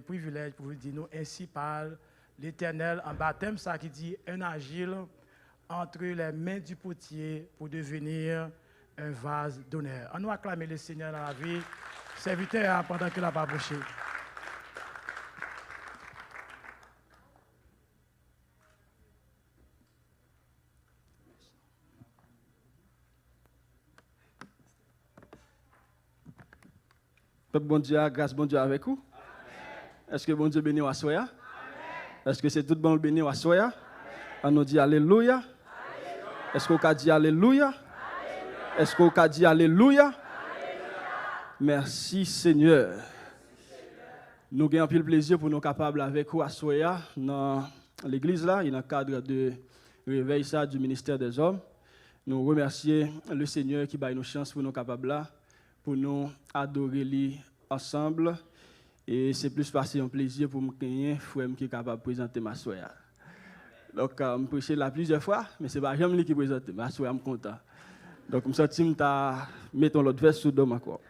privilège pour vous dire nous ainsi parle l'Éternel en baptême, ça qui dit un agile entre les mains du potier pour devenir un vase d'honneur. On nous acclamer le Seigneur dans la vie. Serviteur, pendant que la va approcher. Peuple bon Dieu, grâce bon Dieu avec vous. Est-ce que bon Dieu bénit à soya? Est-ce que c'est tout bon le béni à soya? On nous dit alléluia. Est-ce qu'on a dit alléluia? Est-ce qu'on a dit alléluia? Merci Seigneur. Nous avons un plaisir pour nous capables avec vous à soya dans l'église là, dans le cadre de réveil ça du ministère des hommes. Nous remercions le Seigneur qui donne nous chance pour nous capables là, pour nous adorer lui ensemble. Et c'est plus passer un plaisir pour me gagner, frère qui est capable de présenter ma soeur. Donc, je prêche là plusieurs fois, mais ce n'est pas jamais lui qui présente ma soeur, je suis content. Donc, je me sens que mettons l'autre verse sous le encore.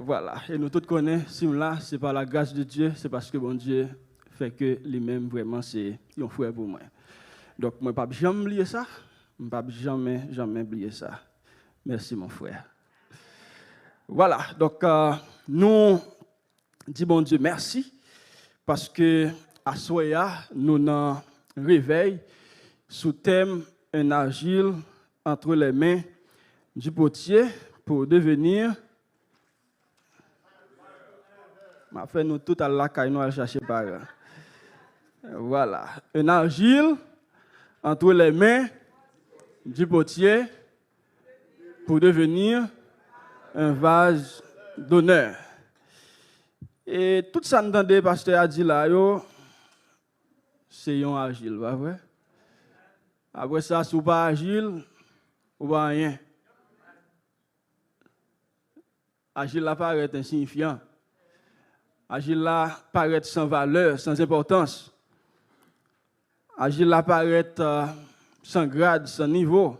Voilà. Et nous tous connaissons, là, c'est par la grâce de Dieu, c'est parce que bon Dieu fait que lui-même, vraiment, c'est un frère pour moi. Donc, je ne vais pas jamais oublier ça. Je ne vais pas jamais oublier ça. Merci, mon frère. Voilà. Donc, nous dis bon Dieu merci parce que à Soya nous n'en réveil sous thème un agile entre les mains du potier pour devenir m'a fait nous tout à la caille nous à chercher par voilà un agile entre les mains du potier pour devenir un vase d'honneur. Et tout ça, nous entendons, pasteur a dit là, c'est un agile, pas vrai? Après ça, si vous pas agile, vous pas rien. Agile là paraît insignifiant. Agile là paraît sans valeur, sans importance. Agile là paraît sans grade, sans niveau.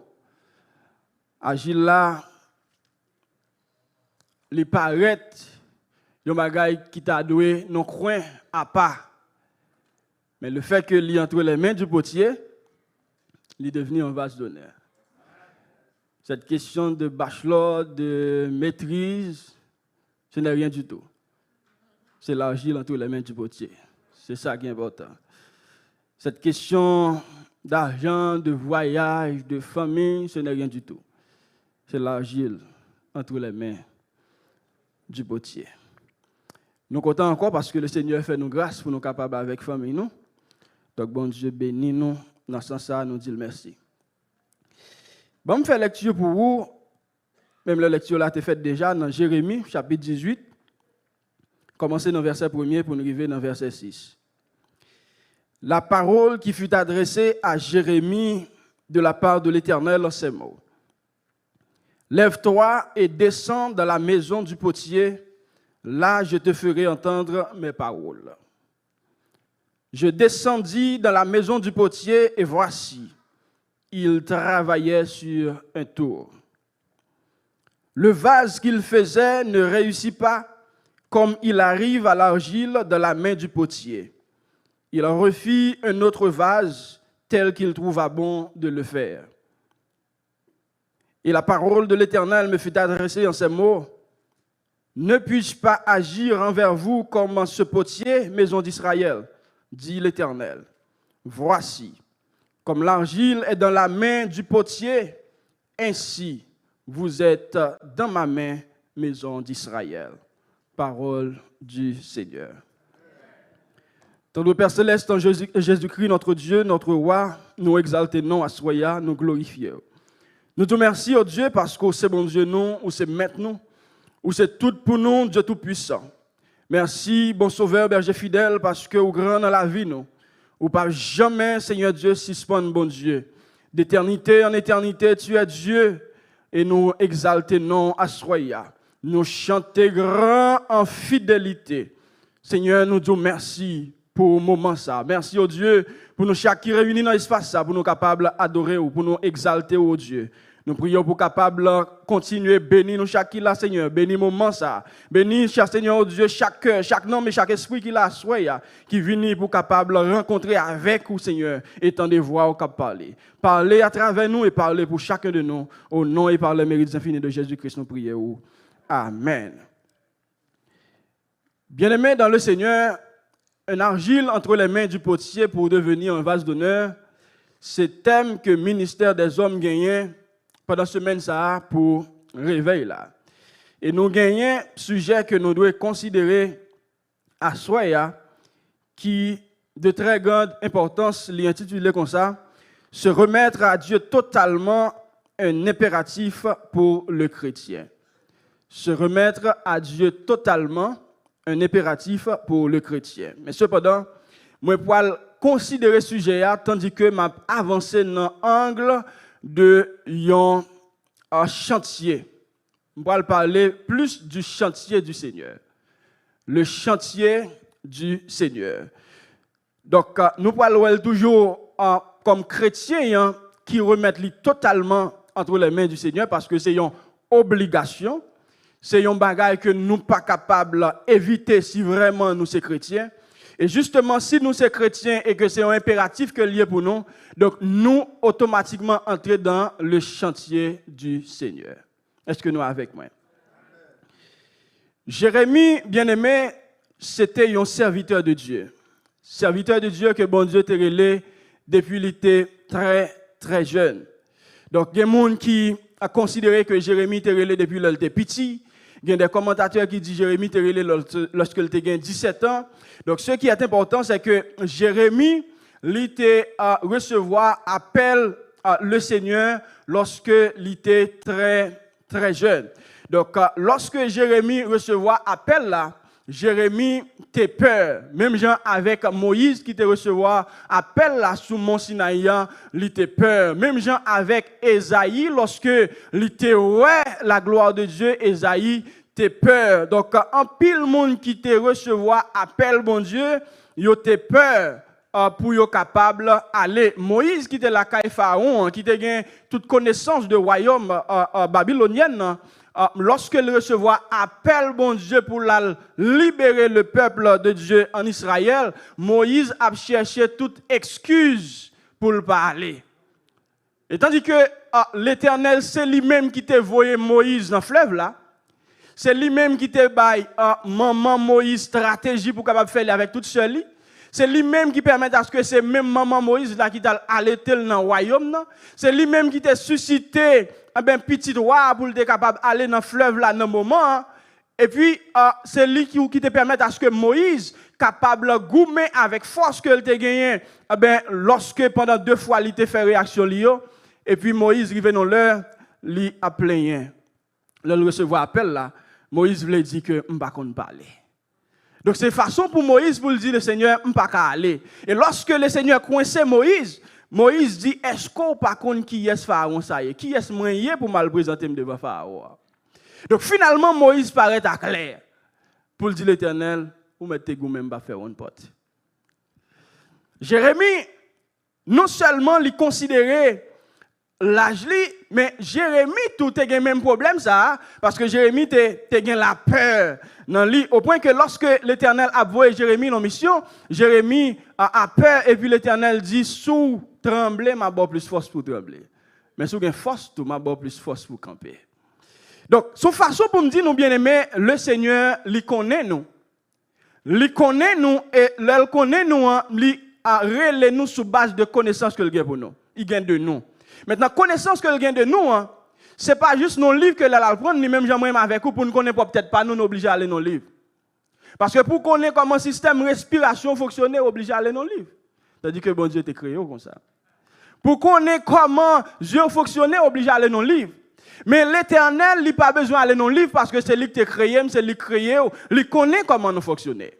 Agile là, il paraît yon bagay qui t'a doué non coin à pas. Mais le fait que li entre les mains du potier, il est devenu un vase d'honneur. Cette question de bachelor, de maîtrise, ce n'est rien du tout. C'est l'argile entre les mains du potier. C'est ça qui est important. Cette question d'argent, de voyage, de famille, ce n'est rien du tout. C'est l'argile entre les mains du potier. Nous comptons encore parce que le Seigneur fait nous grâce pour nous capables avec famille nous. Donc bon Dieu bénit nous dans ce sens nous dit merci. Bon, je fais lecture pour vous. Même la lecture là a été faite déjà dans Jérémie chapitre 18. Commencez dans verset 1er pour nous arriver dans verset 6. La parole qui fut adressée à Jérémie de la part de l'Éternel en ces mots. Lève-toi et descends dans la maison du potier. Là, je te ferai entendre mes paroles. Je descendis dans la maison du potier et voici, il travaillait sur un tour. Le vase qu'il faisait ne réussit pas comme il arrive à l'argile dans la main du potier. Il refit un autre vase tel qu'il trouva bon de le faire. Et la parole de l'Éternel me fut adressée en ces mots. Ne puis-je pas agir envers vous comme ce potier, maison d'Israël, dit l'Éternel. Voici, comme l'argile est dans la main du potier, ainsi vous êtes dans ma main, maison d'Israël. Parole du Seigneur. Notre Père Céleste, en Jésus-Christ, notre Dieu, notre Roi, nous exaltons à soya, nous glorifions. Nous te remercions, oh Dieu, parce que c'est bon Dieu, nous, ou c'est maître nous, ou c'est tout pour nous, Dieu Tout-Puissant. Merci, bon Sauveur, berger fidèle, parce que vous grand dans la vie, nous. Ou pas jamais, Seigneur Dieu, suspend, bon Dieu. D'éternité en éternité, tu es Dieu, et nous exaltons à soya. Nous chantons grand en fidélité. Seigneur, nous disons merci pour le moment ça. Merci, oh Dieu, pour nous chaque qui réunit dans l'espace ça, pour nous capables d'adorer ou pour nous exalter, oh Dieu. Nous prions pour capable continuer à bénir nous chaque qui là, Seigneur. Bénir moment ça. Bénir chaque Seigneur Dieu, chaque cœur, chaque nom et chaque esprit qui là, qui vient pour capable rencontrer avec vous, Seigneur, et tant de voix au cap parler. Parler à travers nous et parler pour chacun de nous. Au nom et par les mérites infinis de Jésus-Christ, nous prions. Amen. Bien-aimés dans le Seigneur, un argile entre les mains du potier pour devenir un vase d'honneur, c'est le thème que le ministère des hommes gagnait pendant la semaine ça pour réveil là. Et nous gagnons un sujet que nous devons considérer à soi qui de très grande importance, l'intitulé comme ça, se remettre à Dieu totalement un impératif pour le chrétien. Se remettre à Dieu totalement un impératif pour le chrétien. Mais cependant, moi pour considérer ce sujet tandis que m'a avancé dans l'angle de un chantier. Je vais parler plus du chantier du Seigneur. Le chantier du Seigneur. Donc, nous parlons toujours comme chrétiens qui remettent totalement entre les mains du Seigneur parce que c'est une obligation. C'est un bagage que nous ne sommes pas capables d'éviter si vraiment nous sommes chrétiens. Et justement, si nous sommes chrétiens et que c'est un impératif que lié pour nous, donc nous automatiquement entrer dans le chantier du Seigneur. Est-ce que nous sommes avec moi? Jérémie, bien-aimé, c'était un serviteur de Dieu. Serviteur de Dieu que bon Dieu t'a relé depuis qu'il était très, très jeune. Donc, il y a des gens qui ont considéré que Jérémie t'a relé depuis qu'il était petit. Il y a des commentateurs qui disent que Jérémie t'a relé lorsqu'il était 17 ans. Donc, ce qui est important, c'est que Jérémie, il était recevoir appel le Seigneur lorsque il était très, très jeune. Donc, lorsque Jérémie recevoir appel là, Jérémie t'a peur. Même gens avec Moïse qui te recevoir appel là sous Mont Sinaï, il t'a peur. Même gens avec Ésaïe, lorsque il était ouais la gloire de Dieu, Ésaïe t'a peur. Donc, en pile monde qui te recevoir appel, bon Dieu, yo t'a peur pour yo capable aller. Moïse qui était la caille Pharaon, qui était toute connaissance de royaume babylonienne. Lorsqu'il recevait appel, bon Dieu, pour libérer le peuple de Dieu en Israël, Moïse a cherché toute excuse pour le parler. Et tandis que l'Éternel, c'est lui-même qui t'a envoyé Moïse dans le fleuve là, c'est lui-même qui t'a baillé maman Moïse stratégie pour capable faire avec toute seule. C'est lui-même qui permet à ce que c'est même maman Moïse là qui t'a allaité dans le royaume. C'est lui-même qui t'a suscité un petit roi pour être capable d'aller dans le fleuve là dans le moment. Et puis, c'est lui qui te permet à ce que Moïse capable de goumer avec force que il a gagné. Lorsque pendant 2 fois il a fait réaction et puis Moïse arrive dans l'heure, il a plaigné. Là, il recevoir appel là, Moïse voulait dire que on pas qu'on parler. Donc c'est façon pour Moïse pour dire le Seigneur on pas aller. Et lorsque le Seigneur coincé Moïse dit est-ce qu'on pas qu'on qui est Pharaon ça y est, qui est moyen pour mal présenter devant Pharaon. Donc finalement Moïse paraît à clair pour dire l'Éternel ou mettez vous même pas faire une porte. Jérémie non seulement il considérait l'âge mais Jérémie tout a le même problème ça parce que Jérémie a la peur dans lui au point que lorsque l'Éternel a envoyé Jérémie en mission, Jérémie a peur et puis l'Éternel dit sous trembler m'a bon plus force pour trembler. Mais sous gain force tout m'a bon plus force pour camper. Donc son façon pour me dire nous bien-aimés, le Seigneur lui connaît nous. Lui connaît nous et le connaît nous lui a relé nous sur base de connaissances que il gagne pour nous. Il gagne de nous. Maintenant, connaissance que le gain de nous, ce n'est pas juste nos livres que l'on va prendre, ni même j'aimerais avec vous pour nous connaître peut-être pas, nous obligés à aller dans nos livres. Parce que pour connaître comment le système respiration fonctionne, obligé à aller dans nos livres. C'est-à-dire que bon Dieu t'a créé comme ça. Pour connaître comment Dieu fonctionne, obligé à aller dans nos livres. Mais l'Éternel, il n'a pas besoin d'aller dans nos livres parce que c'est lui qui t'a créé, c'est lui qui créé, il connaît comment nous fonctionnons.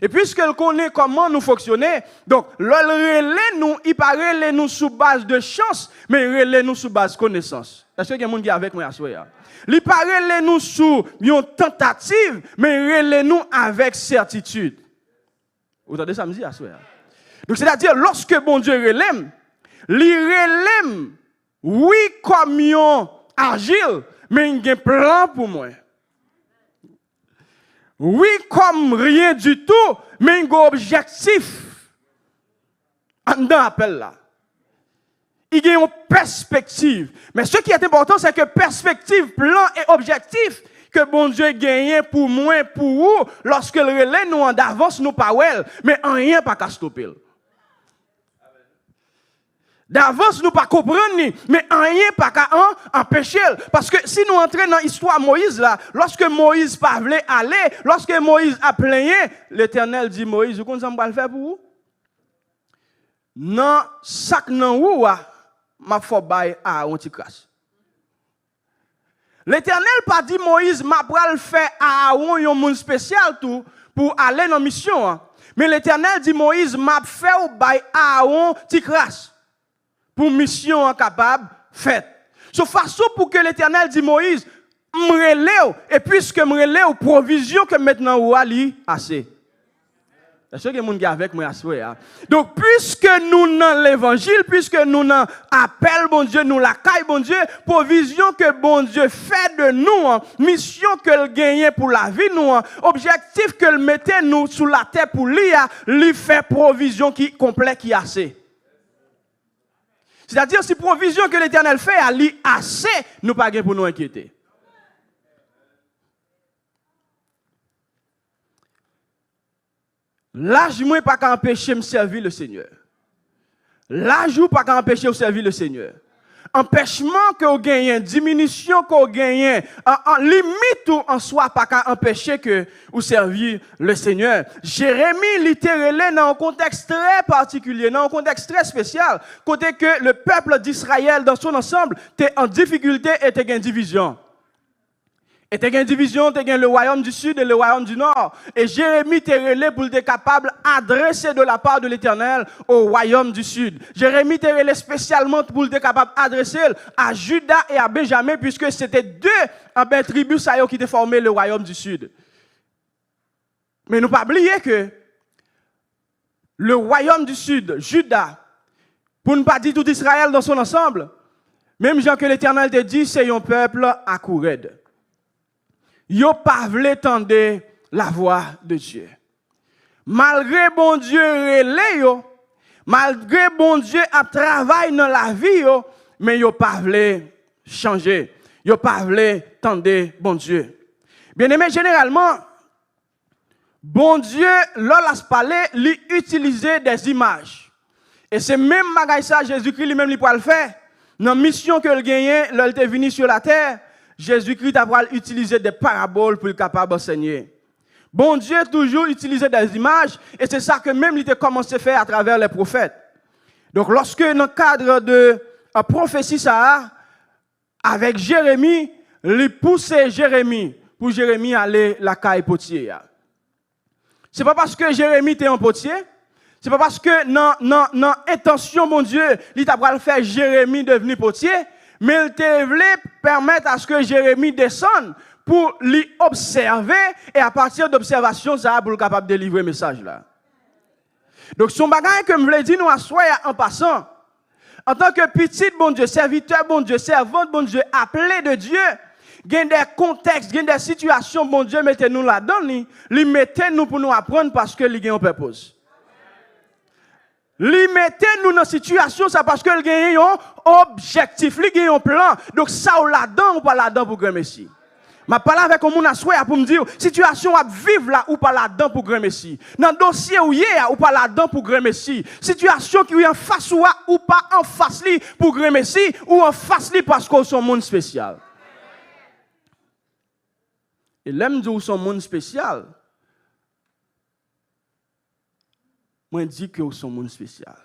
Et puisqu'elle connaît comment nous fonctionnons, donc, le relais nous, il paraît nous sous base de chance, mais relais nous sous base de connaissance. Est-ce qu'il y a des gens qui sont avec moi à ce moment-là? Il paraît nous sous une tentative, mais relais nous avec certitude. Vous entendez ça me dire à ce moment-là? Donc, c'est-à-dire, lorsque bon Dieu relève, il relève Oui, comme yon agile, mais il y a un plan pour moi. Oui, comme rien du tout, mais il y a un objectif. En dans l'appel là. Il y a une perspective. Mais ce qui est important, c'est que perspective, plan et objectif que bon Dieu gagne pour moi, pour vous, lorsque le relais nous en d'avance, nous pas well, mais en rien pas qu'à stopper. D'avance, nous pas comprendre, mais en rien pas qu'à empêcher. Parce que si nous entrons dans l'histoire de Moïse, là, lorsque Moïse pas voulait aller, lorsque Moïse a plaigné, l'Éternel dit Moïse, vous comptez ça me faire pour vous? Non, sac non ou ma faut bail à on crasse. L'Éternel pas dit Moïse m'a pral faire à Aaron un monde spécial tout pour aller dans mission. Mais l'Éternel dit Moïse m'a fait au bail à Aaron ti crasse pour mission capable faite. De façon pour que l'Éternel dit Moïse m'relève et puisque m'relève provision que maintenant ou ali assez. Est-ce que les gens avec moi à donc, puisque nous dans l'évangile, puisque nous dans appel, bon Dieu, nous la caille, bon Dieu, provision que bon Dieu fait de nous, mission que le gagne pour la vie, nous, objectif que le mette nous sous la terre pour lui fait provision qui complète, qui assez. C'est-à-dire, si provision que l'Éternel fait, à lui assez, nous pas pour nous inquiéter. L'âge moi pas qu'à empêcher me servir le Seigneur. L'âge ou pas qu'à empêcher de servir le Seigneur. Empêchement que vous gagnez, diminution que vous gagnez, en limite ou en soi pas qu'à empêcher que vous servir le Seigneur. Jérémie littéralement dans un contexte très particulier, dans un contexte très spécial, côté que le peuple d'Israël dans son ensemble était en difficulté et était en division. Et tu as une division, tu as le royaume du sud et le royaume du nord. Et Jérémie t'est relé pour être capable d'adresser de la part de l'Éternel au royaume du sud. Jérémie t'est relé spécialement pour être capable d'adresser à Juda et à Benjamin, puisque c'était deux tribus qui étaient formé le royaume du sud. Mais nous pas oublier que le royaume du sud, Juda, pour ne pas dire tout Israël dans son ensemble, même gens que l'Éternel te dit, c'est un peuple à courir. Yo pas vle tendre la voix de Dieu. Malgré bon Dieu relé yo, malgré bon Dieu a travaillé dans la vie yo, mais yo pas vle changer. Yo pas vle tendre bon Dieu. Bien-aimé, généralement bon Dieu lorsqu'il parle, il utilise des images. Et c'est même bagay ça Jésus-Christ lui-même lui pour le faire. Dans mission que le gagné, lorsqu'il est venu sur la terre, Jésus-Christ a utilisé des paraboles pour être capable d'enseigner. Bon Dieu toujours utilisé des images et c'est ça que même il a commencé à faire à travers les prophètes. Donc lorsque dans le cadre de la prophétie ça avec Jérémie, il pousse Jérémie pour Jérémie aller la caille potier. C'est pas parce que Jérémie était un potier, c'est pas parce que non intention mon Dieu, il t'a pas faire Jérémie devenir potier. Mais il te voulait permettre à ce que Jérémie descende pour lui observer et à partir d'observation, ça pour être capable de délivrer le message là. Donc son bagage que je voulais dire nous à soi en passant, en tant que petit bon Dieu, serviteur bon Dieu, servante bon Dieu, appelé de Dieu, il y a des contextes, il y a des situations bon Dieu mettez-nous là-dedans, lui mettez-nous pour nous apprendre parce que il y a un purpose. Li mettez-nous dans situation ça parce que il gagne un objectif, il gagne un plan. Donc ça ou là-dedans ou pas là-dedans pour grand messie. Ma parle avec un monde assoya pour me dire situation à vivre là ou pas là-dedans pour grand messie. Dans dossier ou hier ou pas là-dedans pour grand messie. Situation qui est en face ou pas en face li pour grand messie ou en face li parce qu'on son monde spécial. Et l'aime dire son monde spécial. Moi dis que son monde spécial.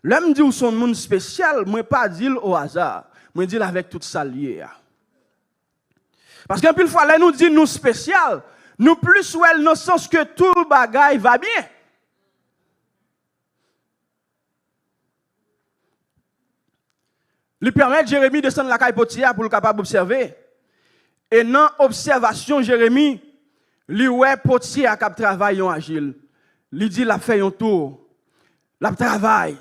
L'homme dit son monde spécial, moi pas dire au hasard, moi dire avec tout ça lié. Parce qu'un peu fois là nous dit nous spécial, nous plus ou dans le sens que tout le bagage va bien. Lui permet Jérémie de descendre la caille potière pour le capable d'observer. Et dans observation Jérémie, lui ouais potier à cap travail en agile. Lui dit la fait un tour. La travail.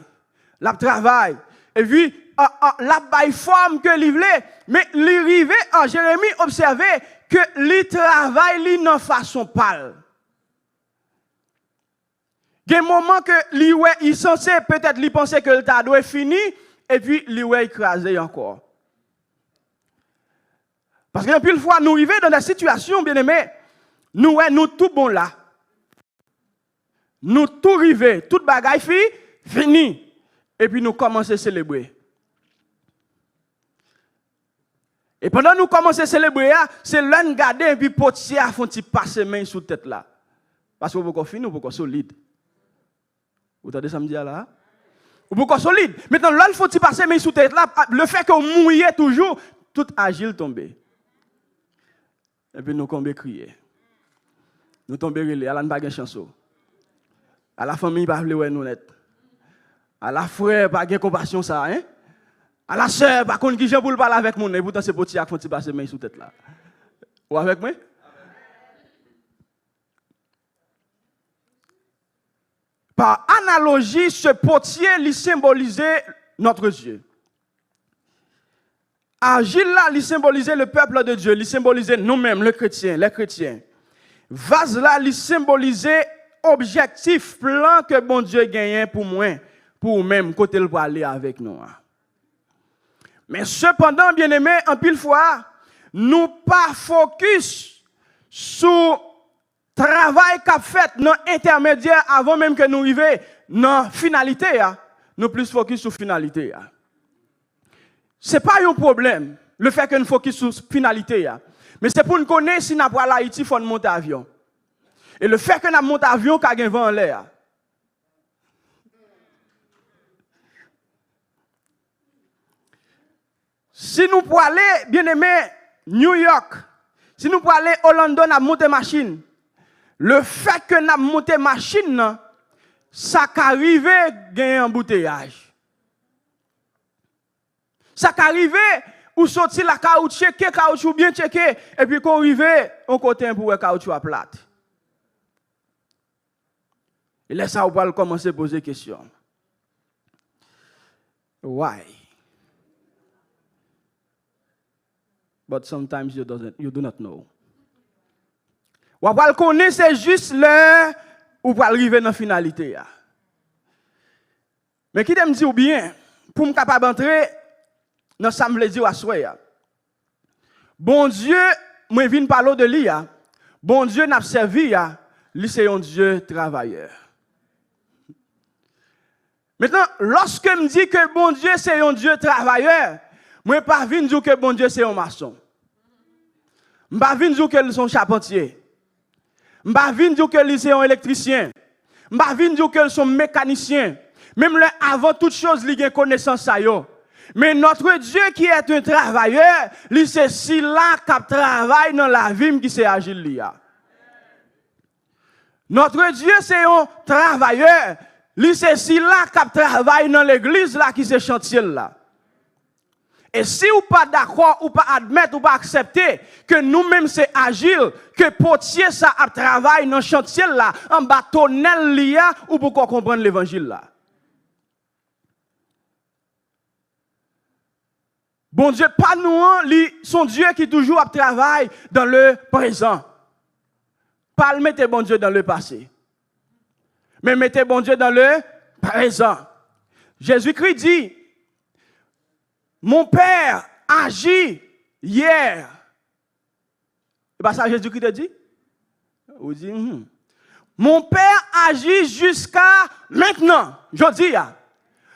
Et puis la baille forme que li vle, mais li rive en Jérémie observait que li travaille li nan façon pâle. Il y a un moment que li ouais, il censé peut-être li penser que le tado est fini et puis li ouais écrasé encore. Parce que une fois nous arrivons dans des situations bien aimés, nous tout bon là. Nous tout arrivé, toute bagaille fini et puis nous commençons à célébrer. Et pendant que nous commençons à célébrer, c'est là nous garder et puis potier à font passer main sous tête là. Parce que vous pouvez finir, vous pouvez solide. Vous entendez ça me dire là? Vous pouvez solide. Maintenant là il faut passer main sous tête là, le fait que vous mouillez toujours, tout agile tomber. Et puis nous tombons crier. Nous tombons relais, à la pas de chanson. À la famille pas vouloir nous net. À la frère pas de compassion ça hein. À la sœur pas contre qui j'ai pour parler avec mon et pourtant c'est petit à font passer main sous tête là. Ou avec moi? Par analogie, ce potier lui symbolisait notre Dieu. Agile là, lui symbolisait le peuple de Dieu, lui symbolisait nous-mêmes, les chrétiens. Vase là, lui symbolisait objectif, plan que bon Dieu gagne pour moi, pour même côté le aller avec nous. Mais cependant, bien aimé, en pile fois, nous pas focus sur travail qu'a fait dans intermédiaire avant même que nous arrivions dans finalité. Nous plus focus sur finalité. Ce n'est pas un problème, le fait que nous focus sur finalité. Mais c'est pour nous connaître si nous avons l'Haïti, il faut monter avion. Et le fait que nous montons avion, qu'il y a un vent en l'air. Si nous pouvons aller, bien aimé, New York, si nous pouvons aller au London, nous monter machine. Le fait que nous monter machine, ça qu'arrive à gagner un embouteillage. Ça qu'arrive ou sortir la caoutchouc bien checké, et puis qu'on arrive, on côté pour le caoutchouc à plate. Et là, ça, on va commencer à poser des questions. Why? But sometimes you do not know. On va le connaître, c'est juste l'heure où on va arriver dans la finalité. Mais qui me dit ou bien, pour me capable d'entrer, dans ça me dit à soi. Bon Dieu, moi viens parler de lui. Bon Dieu n'a servi, lui c'est un Dieu travailleur. Maintenant, lorsque me dit que bon Dieu c'est un Dieu travailleur, moi pas venir dire que bon Dieu c'est un maçon. Je pas venir dire que c'est un charpentier. Je pas venir dire que c'est un électricien. Je pas venir dire que c'est un mécanicien. Même là, avant toute chose, il a connaissance ça yo. Mais notre Dieu qui est un travailleur, lui c'est si là qui travaille dans la vie qui c'est agile là. Notre Dieu c'est un travailleur, lui c'est si là qui travaille dans l'église là qui c'est chantier là. Et si ou pas d'accord ou pas admettre ou pas accepter que nous-mêmes c'est agile, que potier ça a travaille dans chantier là, en bâtonnel là ou pourquoi comprendre l'évangile là. Bon Dieu, pas nous, son Dieu qui toujours travaille dans le présent. Pas le mettre bon Dieu dans le passé. Mais mettez bon Dieu dans le présent. Jésus-Christ dit, mon Père agit hier. C'est pas ça Jésus-Christ a dit? Vous dites, mon Père agit jusqu'à maintenant. Je dis,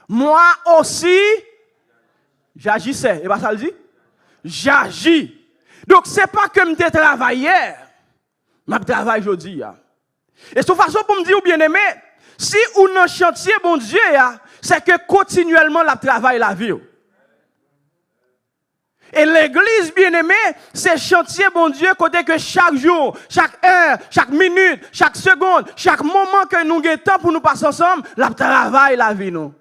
moi aussi, j'agissais. Et pas ça le dit? J'agis. Donc, ce n'est pas que je travaille hier. Je travaille aujourd'hui. Et de façon pour me dire, bien aimé, si on a un chantier, bon Dieu, c'est que continuellement, la travail la vie. Et l'église, bien aimé, c'est chantier, bon Dieu, côté que chaque jour, chaque heure, chaque minute, chaque seconde, chaque moment que nous avons temps pour nous passer ensemble, la travail la vie. Nous.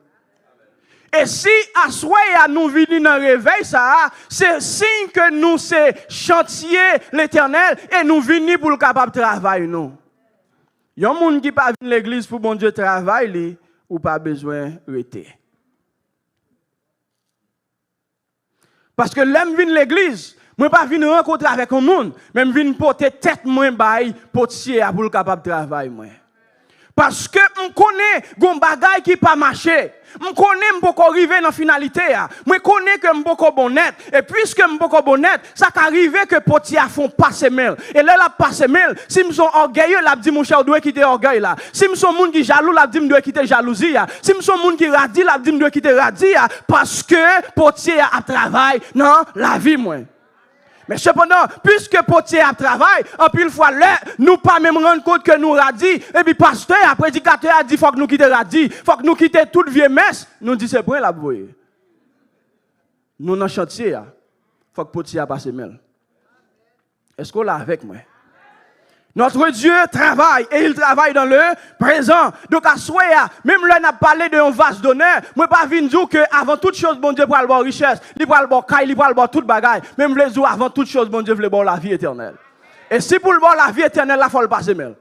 Et si à soi nous venons dans le réveil, ça, c'est signe que nous c'est chantier l'éternel et nous venons pour le capable de travailler. Il y a des gens qui ne pas venir à l'église pour bon Dieu travailler ou pas besoin de rester. Parce que l'homme vient l'église, moi pas venir rencontrer avec un monde, même venir porter tête moins bail potier pour le capable travailler moi. Parce que on connaît gon bagay qui pas marché. On connaît m'poko arriver dans finalité a. Moi connais que m'poko bonnet et puisque m'poko bonnet, ça qu'arrive que potier a font passer mail. Et là la passer mail, si me sont orgueilleux, l'a dit mon cher doit quitter orgueil là. Si me sont monde qui jaloux, l'a dit me doit quitter jalousie là. Si me sont monde qui radis, l'a dit me doit quitter radis parce que potier a travail dans la vie moi. Mais cependant, puisque potier a travail, en pile fois là, nous pas même rendre compte que nous radis, et puis pasteur, prédicateur a dit, faut que nous quittions radis, faut que nous quittions toute vieille messe, nous dit c'est point la voyer. Nous dans chantier, faut que potier a passé mail. Est-ce qu'on l'a avec moi? Notre Dieu travaille et il travaille dans le présent. Donc à soya, même là n'a parlé d'un vase d'honneur, moi pas vinn dire que avant toute chose bon Dieu pour avoir richesse, il pour avoir caille, il pour avoir toute bagaille. Même les jours avant toute chose bon Dieu veut bon la vie éternelle. Et si pour le bon la vie éternelle là faut le passer mail.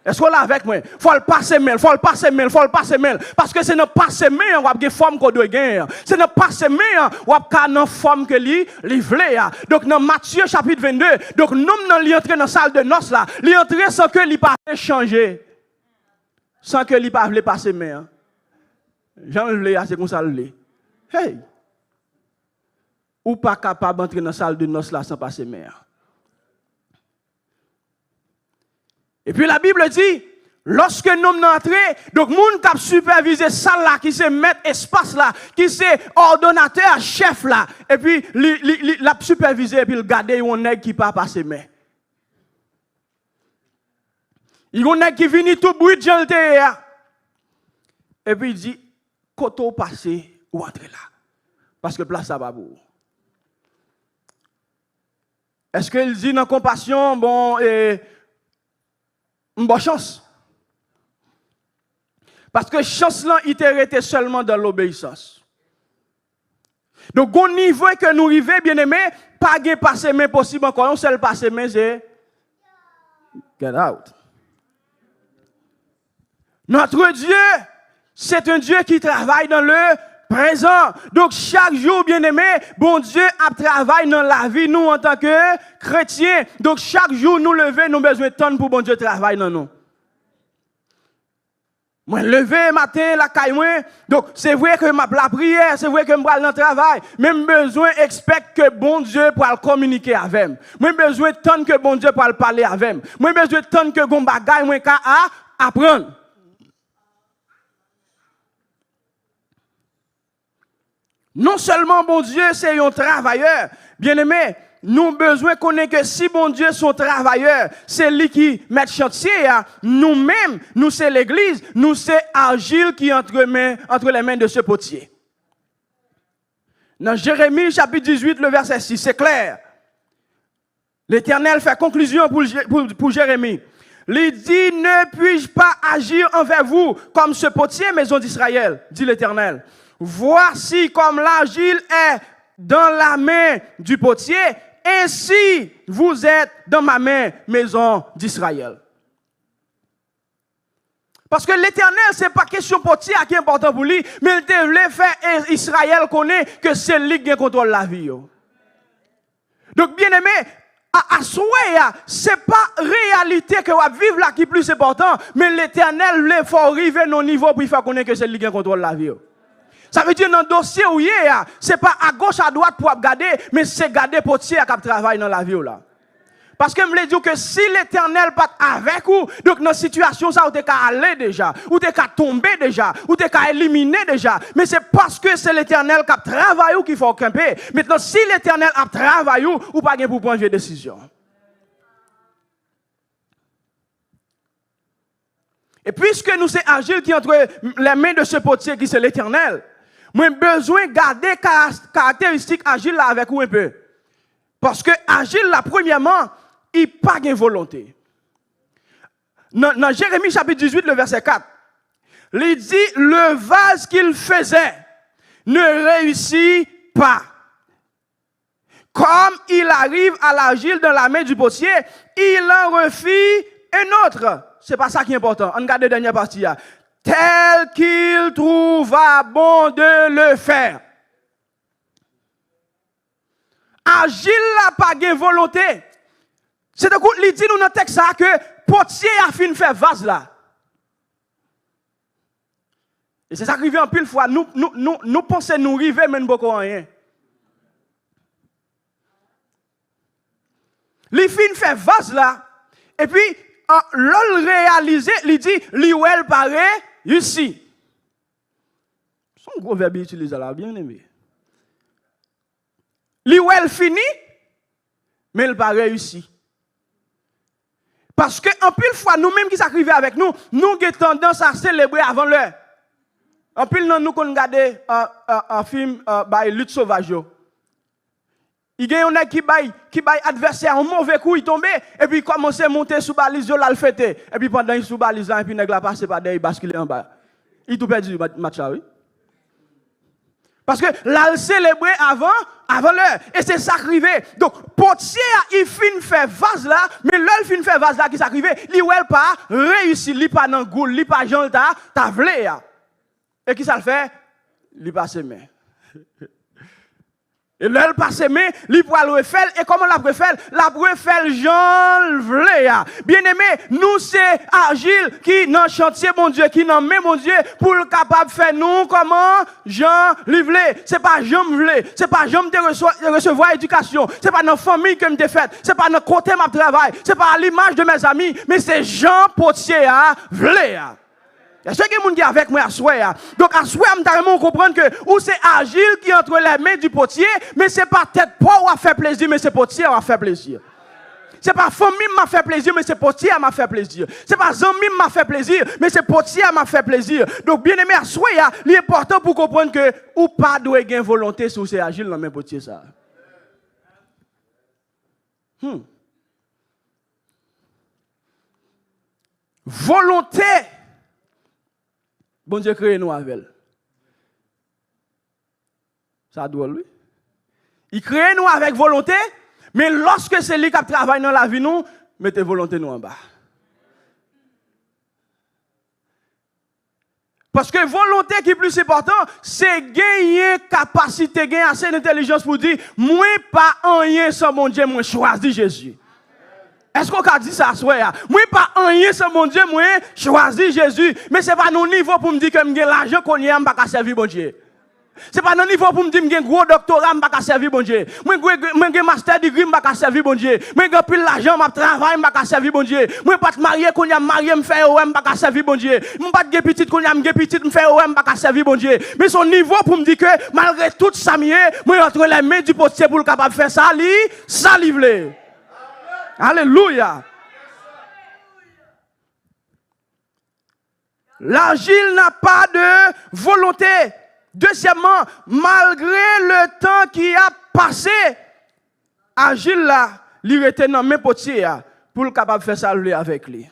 Est-ce qu'on l'a avec moi? Faut le passer mail, faut le passer mail, faut le passer mail parce que c'est ne passer mail on va gagner forme qu'on doit gagner. C'est ne passer mail on va gagner forme que li vle. Donc dans Matthieu chapitre 22, donc nous nan li entrer dans salle de noces là, li entrer sans que li pas changer. Sans que li pas vle passer mail. Jean vle c'est comme ça le. Hey. Ou pas capable d'entrer dans salle de noces là sans passer mail. Et puis la Bible dit, lorsque nous entrons, donc moun qui a supervisé salle là, qui se met espace là, qui se ordonnateur, chef là, et puis l'a supervisé et puis le garder un nèg qui pas passer mais. Il y a un nèg qui vient tout bruit de terre. Et puis il dit, koto passer ou entrer là. Parce que place ça va pour. Est-ce qu'il dit dans compassion, bon, une bonne chance. Parce que chance là, il était seulement dans l'obéissance. Donc, au niveau que nous arrivons, bien aimé, pas de passer main possible encore. Un seul passer main, c'est get out. Notre Dieu, c'est un Dieu qui travaille dans le présent. Donc, chaque jour, bien aimé, bon Dieu a travaillé dans la vie, nous, en tant que chrétiens. Donc, chaque jour, nous lever, nous avons besoin de temps pour bon Dieu travailler dans nous. Moi, lever matin, la caille, moi. Donc, c'est vrai que la prière, c'est vrai que je vais dans le travail. Même besoin expect que bon Dieu pour communiquer avec moi. Moi, besoin de temps que bon Dieu pour parler avec moi. Moi, besoin de temps que bon bagay, moi, apprendre. Non seulement bon Dieu c'est un travailleur, bien aimé, nous avons besoin de connaître que si bon Dieu est un travailleur, c'est lui qui met chantier, nous-mêmes, nous c'est l'église, nous c'est Agile qui entre les mains de ce potier. Dans Jérémie chapitre 18, le verset 6, c'est clair. L'Éternel fait conclusion pour Jérémie. Il dit, ne puis-je pas agir envers vous comme ce potier, maison d'Israël, dit l'Éternel. Voici comme l'argile est dans la main du potier, ainsi vous êtes dans ma main, maison d'Israël. Parce que l'Éternel, ce n'est pas question potier qui est important pour lui, mais il devait faire Israël connaître que c'est lui qui contrôle la vie. Donc, bien aimé, à souhait, ce n'est pas réalité que vous vivez là qui est plus important, mais l'Éternel, il faut arriver à nos niveaux pour faire connaître que c'est lui qui contrôle la vie. Ça veut dire dans le dossier où il y a, ce n'est pas à gauche, à droite pour regarder, mais c'est garder potier qui travaille dans la vie. Là. Parce que je me dis que si l'Éternel pas avec vous, donc dans la situation, ça, vous êtes aller déjà, ou vous êtes tomber déjà, ou vous êtes éliminer déjà. Mais c'est parce que c'est l'Éternel qui travaille qu'il faut camper. Maintenant, si l'Éternel a travaillé, ou pas pour prendre une décision. Et puisque nous c'est Agile qui est entre les mains de ce potier qui c'est l'Éternel, moi j'ai besoin de garder caractéristiques Agile là avec vous un peu. Parce que Agile là, premièrement, il n'a pas de volonté. Dans Jérémie chapitre 18, le verset 4, il dit, le vase qu'il faisait ne réussit pas. Comme il arrive à l'argile dans la main du potier, il en refit un autre. C'est pas ça qui est important. On regarde la dernière partie. Tel qu'il trouva bon de le faire. Agile là pas de volonté. C'est de coup, il dit nous dans le texte ça que potier a fin faire vase là. Et c'est ça qui arrive en pile fois. Nous pensons nous arriver, mais nous beaucoup rien. Il fin faire vase là. Et puis, l'ol réalisé, il dit, l'ouel paraît ici. Son gros verbe utilisé là, bien aimé. L'ouel fini, mais il paraît ici. Parce que, en pile fois, nous-mêmes qui s'arrivent avec nous, nous avons tendance à célébrer avant l'heure. En pile, nous avons regardé un film by Lutte Sauvage. Il y a un qui baille adversaire un mauvais coup, il tombe, et puis il commence à monter sous balise, il a fêté. Et puis pendant qu'il sous balise, et puis il a passé par derrière, il bascule en bas. Il tout perdu le match là, oui. Parce que là, il célébrait avant l'heure. Et c'est ça qui arrivait. Donc, potier, il finit faire vase là, mais l'heure, il finit faire vase là qui s'arrivait. Il n'a pas réussi, il n'a pas dans le goût, il n'a pas dans le ta vlé. Et qui ça le fait? Il passe main. Et là, il passe main, il peut le faire. Et comment la préfère? La préfère Jean vlé. Bien aimé, nous c'est Agile qui dans chantier mon Dieu, qui dans main mon Dieu pour le capable faire nous comment Jean vlé. C'est pas Jean vlé, c'est pas Jean de recevoir éducation, c'est pas dans famille que me te fait, c'est pas dans côté ma travail, c'est pas à l'image de mes amis, mais c'est Jean Potier vlé. Est-ce que quelqu'un qui est avec moi à soir? Donc à soir, on comprend que ou c'est Agile qui est entre les mains du potier, mais c'est pas tête pas ou à faire plaisir, mais c'est potier qui a fait plaisir. C'est pas famille qui m'a fait plaisir, mais c'est potier qui m'a fait plaisir. C'est pas ami qui m'a fait plaisir, mais c'est potier qui m'a fait plaisir. Donc bien aimé à soir, il est important pour comprendre que ou pas doit gagner volonté si c'est Agile dans même potier ça. Volonté. Bon Dieu crée nous avec elle. Ça doit lui. Il crée nous avec volonté, mais lorsque c'est lui qui travaille dans la vie nous, mettez volonté nous en bas. Parce que volonté qui est plus important, c'est gagner capacité, gagner assez d'intelligence pour dire, moi pas rien sans mon Dieu, moi choisi Jésus. Est-ce qu'on a dit ça à soi? Moi, pas rien sans mon Dieu, moi, choisi Jésus. Mais ce n'est pas nos niveau pour me dire que j'ai l'argent qu'on y a, je ne vais pas servir mon Dieu. Ce n'est pas nos niveau pour me dire que j'ai un gros doctorat, je ne vais pas servir mon Dieu. Moi, j'ai un master degree, je ne vais pas servir mon Dieu. Moi, j'ai plus l'argent, je travaille, je ne vais pas servir mon Dieu. Moi, pas marié, qu'on y a marié, je ne vais pas servir mon Dieu. Moi, pas de petit, qu'on y a petit, je ne vais pas servir mon Dieu. Mais son niveau pour me dire que malgré tout ça, moi, entre les mains du potier pour le capable de faire ça, ça livre. Alléluia. L'Agile n'a pas de volonté. Deuxièmement, malgré le temps qui a passé, Agile là, il était dans mes potiers pour le capable de faire ça avec lui.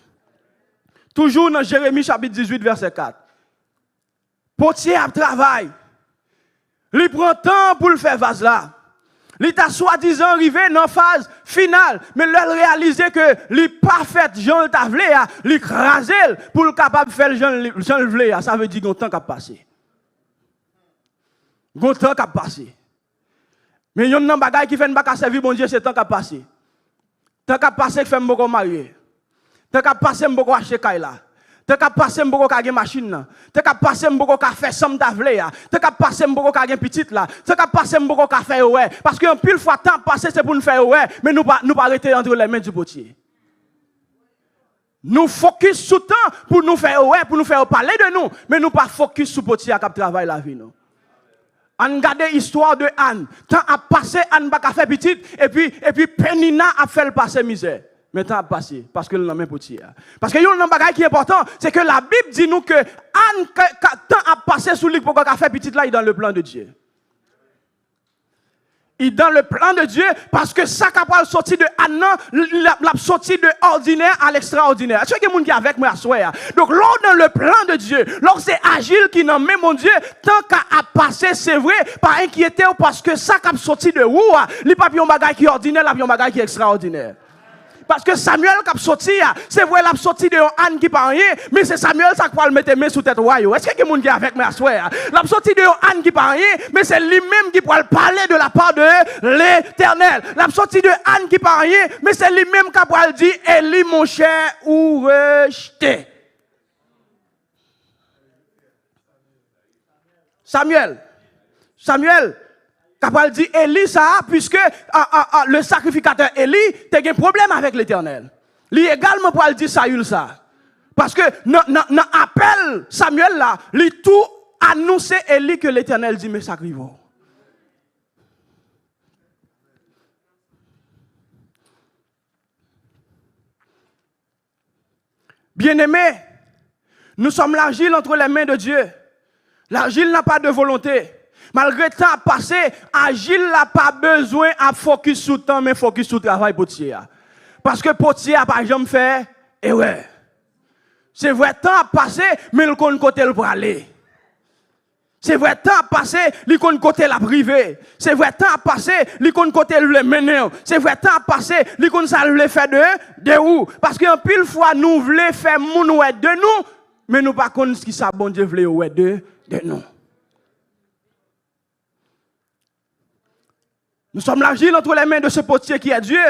Toujours dans Jérémie chapitre 18 verset 4. Potier a travail. Il prend temps pour le faire vase là. Il t'a soi-disant arrivé dans la phase finale, mais il a réalisé que il pas fait Jean le tavlé, il écrasé pour le capable de faire Jean le vlé, ça veut dire que le temps qui a passé. Le temps qui a passé. Mais il y a un bagage qui fait une bagage servir bon Dieu, c'est le temps qui a passé. Le temps qui a passé, fait beaucoup marier. Le temps qui a passé, beaucoup acheter kaila. Te ka passe mboko ka gen machine là. Te ka passe mboko ka faire somme d'avlé ya. Te ka passe mboko ka gen petite là. Te ka passe mboko ka faire ouais parce que en pile fois temps passé c'est pour nous faire ouais mais nous pas arrêter entre les mains du potier. Nous focus sur temps pour nous faire ouais pour nous faire parler de nous mais nous pas focus sur potier qui travaille la vie non. On regarde l'histoire de Anne. Temps a passé Anne pas faire petite et puis Penina a fait le passer misère. Mais temps a passé, parce que le nom est petit. Parce que il y a un bagage qui est important, c'est que la Bible dit nous que Anne, temps a passé sous lui pour qu'on fait petit là, il est dans le plan de Dieu. Il est dans le plan de Dieu, parce que ça capable sortir de Anne, la sortie de ordinaire à l'extraordinaire. Est-ce que quelqu'un qui est avec moi à soir? Donc, lors dans le plan de Dieu, lors c'est Agile qui nomme mon Dieu, tant qu'à passer, c'est vrai, pas inquiéter parce que ça capable sortir de où? Il n'y a pas un bagage qui est ordinaire, il n'y a pas un bagage qui est extraordinaire. Parce que Samuel qui a sorti, c'est vrai, il a sorti de Anne qui parle rien, mais c'est Samuel qui va le mettre main sous tête royaux. Est-ce qu'il y a quelqu'un qui est avec moi à soir? Il a sorti de Anne qui parle rien, mais c'est lui-même qui va parler de la part de l'Éternel. Il a sorti de Anne qui parle rien, mais c'est lui-même qui va dire, Élie mon cher ou rejeté. Samuel, capable dit Élie ça, puisque le sacrificateur Élie a un problème avec l'Éternel. Lui également pour dire Saül ça. Parce que dans appel Samuel là, lui tout annoncer Élie que l'Éternel dit mais sacrifice. Bien-aimés, nous sommes l'argile entre les mains de Dieu. L'argile n'a pas de volonté. Malgré le temps passé, Agile n'a pas besoin de focus sur le temps, mais focus sur le travail potier. Parce que potier n'a pas jamais fait, et ouais. C'est vrai, le temps passé, mais le côté le pour aller. C'est vrai, le temps passé, le côté la privé. C'est vrai, le temps passé, le côté le mener. C'est vrai, le temps passé, le ça le fait de où? Parce qu'en pile fois, nous voulons faire mon ouais de nous, mais nous pas connaissons ce qui ça bon Dieu voulait ouais de nous. Nous sommes l'argile entre les mains de ce potier qui est Dieu,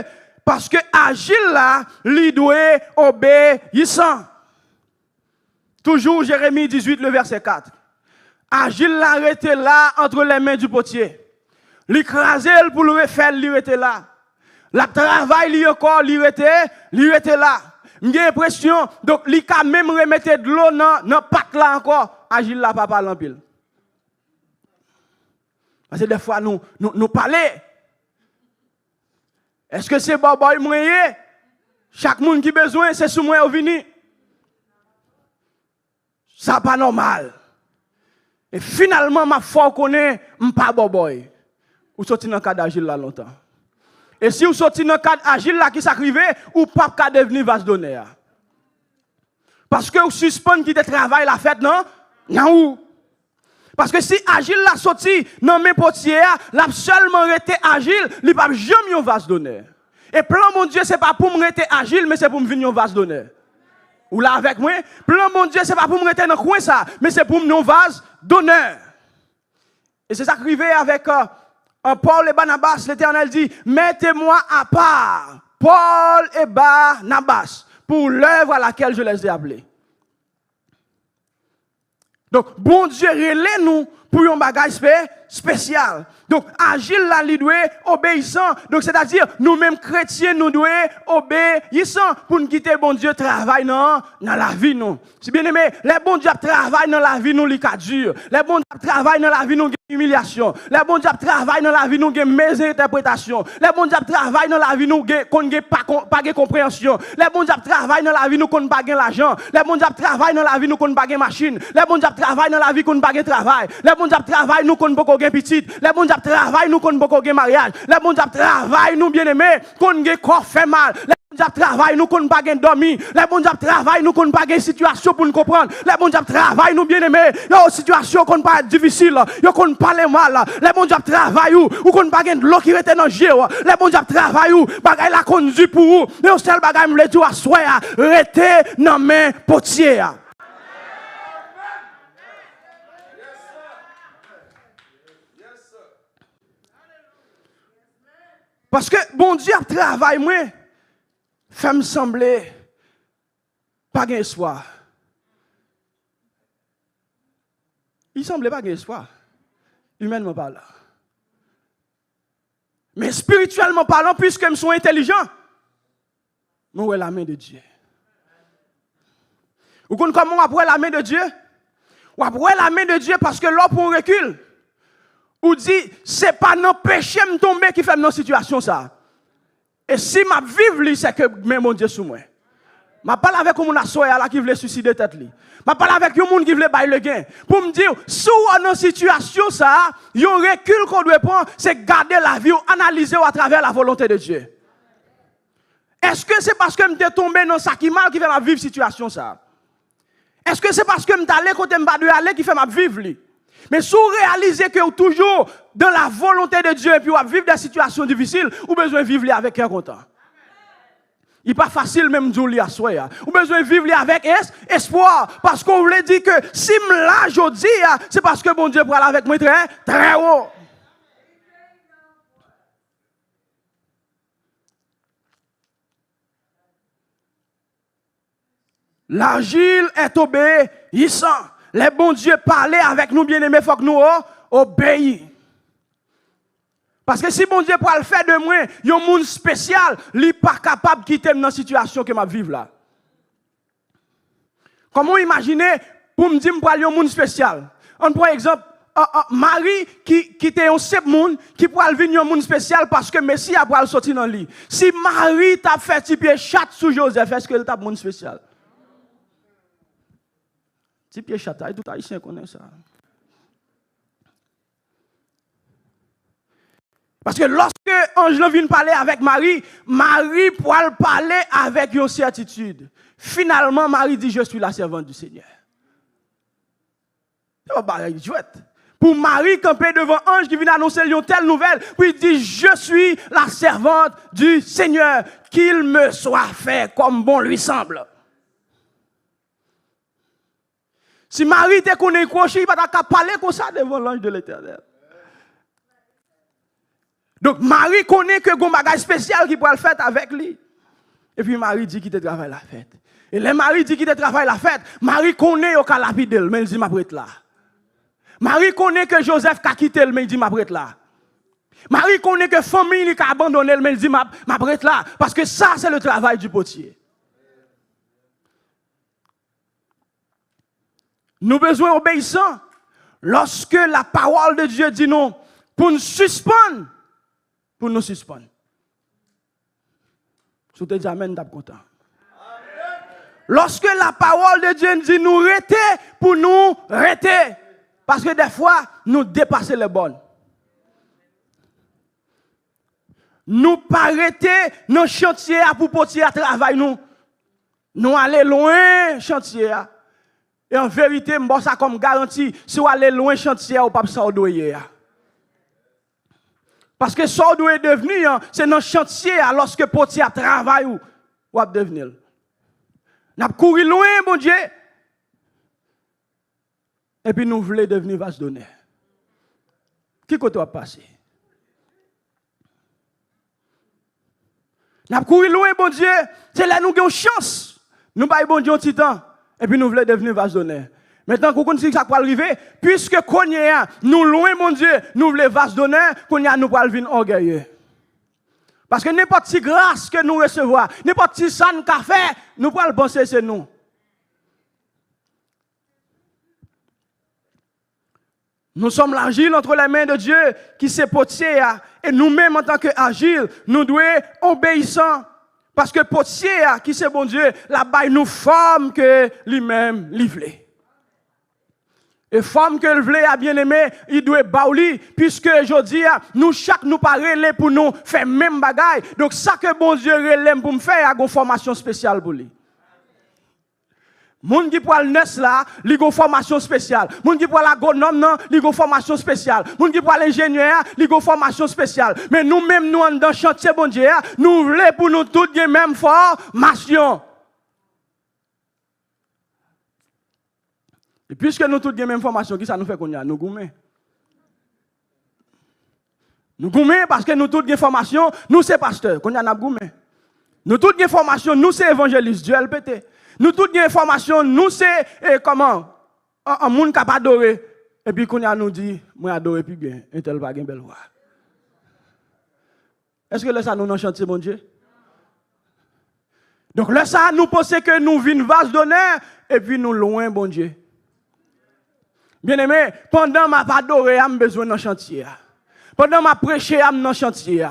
parce que agile là, lui doit obéissant. Toujours Jérémie 18, le verset 4. Agile là, arrêté là, entre les mains du potier. L'écraser pour le refaire, lui était là. La travail, lui encore, lui était là. J'ai l'impression, donc, lui quand même remettre de l'eau dans patte là encore, agile là, pas parler en pile. Parce que des fois, nous parlons. Est-ce que c'est Boboy moyen? Chaque monde qui a besoin, c'est sous moi au vini. Ça pas normal. Et finalement, ma foi connaît, pas Boboy. Ou sorti dans le cadre d'agile là longtemps. Et si vous sortez dans le cadre agile là qui s'arrive, ou pas qu'à devenir vase d'honneur. Parce que vous suspendez qui te travail la fête, non? Non. Parce que si agile la sorti dans mes potiers, l'a seulement été agile, il pas jamais un vase d'honneur. Et plan mon Dieu, c'est pas pour me rester agile, mais c'est pour me venir un vase d'honneur. Ou là avec moi, plan mon Dieu, c'est pas pour me rester dans le coin ça, mais c'est pour me venir un vase d'honneur. Et c'est ça qui arrive avec Paul et Barnabas, l'Éternel dit, mettez-moi à part Paul et Barnabas pour l'œuvre à laquelle je les ai appelés. Donc, bon Dieu, relève-nous pour un bagage spécial. Donc, agile là, il doit obéissant. Donc, c'est-à-dire, nous-mêmes chrétiens, nous devons obéissant pour nous quitter bon Dieu travail dans la vie, nous. Si bien aimé, les bons Dieu travaillent dans la vie, nous, les cas durs. Les bons Dieu travaillent dans la vie, nous, humiliation. Les bons Dieu travaillent dans la vie, nous, mésinterprétation. Les bons Dieu travaillent dans la vie, nous, qu'on n'ait pas de compréhension. Les bons Dieu travaillent dans la vie, nous, qu'on n'ait pas de l'argent. Les bons Dieu travaillent dans la vie, nous, qu'on n'ait pas de machine. Les bons Dieu travaillent dans la vie, qu'on n'ait pas de travail. Les bons Dieu travaillent, nous, qu'on n'ait pas de petite. Les bons Dieu travaillent, nous, qu'on n'ait pas de mariage. Les bons Dieu travaillent, nous, bien aimés, qu'on n'ait corps fait mal. Les bons Dieu travaillent, nous, qu'on n'ait pas de dormir. Les bons Dieu travaillent, nous, qu'on n'ait pas de situation pour nous comprendre. Les bons Dieu travaillent, nous, bien aimés, dans une situation qu'on pas difficile, qu'on ne parle mal. Les bons Dieu travaillent, ou qu'on pas de l'eau qui était dans le jeu. Les bons Dieu travaillent, ou bagay la conduit pour vous. Mais au seul bagay me le dit à soi, restez dans mes potiers. Parce que bon Dieu travaille moi, fait me sembler pas gain espoir. Il semblait pas gain espoir. Humainement parlant. Mais spirituellement parlant, puisque je suis intelligent, nous avons la main de Dieu. Vous comprenez comment on a la main de Dieu? On a la main de Dieu parce que l'homme on recule. Ou dit, c'est pas non péché me tomber qui fait dans situation ça. Et si ma vivre c'est que mais mon Dieu sous moi. Ma parle avec un assoya là qui veut suicider tête li. Ma parle avec un monde qui veut bailler le gain pour me dire sous dans situation ça, un recul qu'on doit prendre, c'est garder la vie ou analyser à travers la volonté de Dieu. Est-ce que c'est parce que me tombé dans ça qui mal qui fait ma vivre situation ça? Est-ce que c'est parce que me allé côté me pas de aller qui fait ma vivre li? Mais si vous réalisez que vous toujours dans la volonté de Dieu et puis vous vivre des situations difficiles, vous avez besoin de vivre avec un content. Il n'est pas facile même de jouer à soi. Ou besoin de vivre avec espoir. Parce qu'on voulait dire que si je là aujourd'hui, c'est parce que bon Dieu pour aller avec moi très, très haut. L'agile est obéissant. Les bons dieux parlent avec nous, bien-aimés, il faut que nous obéissons. Parce que si bon Dieu pour le faire de moi, il y a un monde spécial, il n'est pas capable de quitter dans la situation que je vis là. Comment imaginer pour me dire que je suis un monde spécial? On prend exemple, Marie qui était un seul monde, qui pourrait venir un monde spécial parce que Messie a pour sortir dans le lit. Si Marie t'a fait petit pied chat sous Joseph, est-ce qu'elle t'a un monde spécial? Petit pied chat, tout haïtien connaît ça. Parce que lorsque Ange vient parler avec Marie, Marie pourra parler avec une certitude. Finalement, Marie dit, je suis la servante du Seigneur. C'est pas pareil, chouette. Pour Marie camper devant Ange qui vient annoncer une telle nouvelle, puis il dit, je suis la servante du Seigneur, qu'il me soit fait comme bon lui semble. Si Marie te connaît crochet, il va pas parler comme ça devant l'ange de l'Éternel. Donc, Marie connaît que un bagage spécial qui pourrait le faire avec lui. Et puis, Marie dit qu'il te travaille la fête. Et les Marie dit qu'il te travaille la fête. Marie connaît au calapidel, mais il dit, ma prête là. Marie connaît que Joseph a quitté, mais il dit, ma prête là. Marie connaît que famille a abandonné, mais il dit, ma prête là. Parce que ça, c'est le travail du potier. Nous avons besoin d'obéissance. Lorsque la parole de Dieu dit non, pour nous suspendre, pour nous suspendre. Si vous te dites amen, vous content. Lorsque la parole de Dieu dit nous arrêter, pour nous arrêter. Parce que des fois, nous dépassons les bonnes. Nous pas arrêter nos chantiers pour porter à travail nous. Nous aller loin chantier. Et en vérité, je ça comme garantie, si vous allez loin chantier, vous ne pouvez pas sortir. Parce que ça doit devenir, c'est dans le chantier, lorsque portier travaille ou va devenir. Nous avons couru loin, mon Dieu. Et puis nous voulons devenir vase d'honneur. Qui côté va passer? Nous avons couru loin, bon Dieu. C'est là nous avons une chance. Nous avons bon Dieu un petit temps. Et puis nous voulons devenir vase d'honneur. Maintenant, qu'on sait que ça va arriver, puisque nous loin, mon Dieu, nous voulons vase d'honneur, nous allons venir orgueilleux. Parce que n'importe quelle grâce que nous recevons, n'importe quelle ça nous a fait, nous allons penser c'est nous. Nous sommes l'agile entre les mains de Dieu qui s'est potier. Et nous-mêmes, en tant qu'agile, nous devons obéissants. Parce que potier, qui c'est bon Dieu, là-bas, il nous forme que lui-même livré. Et femme que le voulait a bien aimé, il doit baouli, puisque je dis, nous chaque nous parler pour nous faire même bagaille. Donc ça que bon Dieu relève pour me faire, il y a une formation spéciale pour lui. Moun qui pour le nest là, il a une formation spéciale. Moun qui pour l'agronome non, il a une formation spéciale. Moun qui pour l'ingénieur, il a une formation spéciale. Mais nous-mêmes, nous, dans le chantier, bon Dieu, nous voulons pour nous toutes les mêmes formations. Et puisque nous toutes les mêmes formations, qui ça nous fait qu'on y a? Nous goumets. Nous goumets parce que nous toutes les formations, nous c'est pasteurs, qu'on y a n'a goumets. Nous toutes les formations, nous c'est évangélistes, Dieu LPT. Nous toutes les informations, nous c'est comment un monde capable d'adorer. Et puis qu'on a nous dit, moi adorer plus bien, un tel pas bien belle voix. Est-ce que là ça nous dans chantier mon Dieu? Donc là ça nous pensons que nous vîmes vase d'honneur et puis nous loin bon Dieu. Bien aimé, pendant ma adorer, j'ai besoin d'un chantier. Pendant ma prêcher, j'ai dans chantier.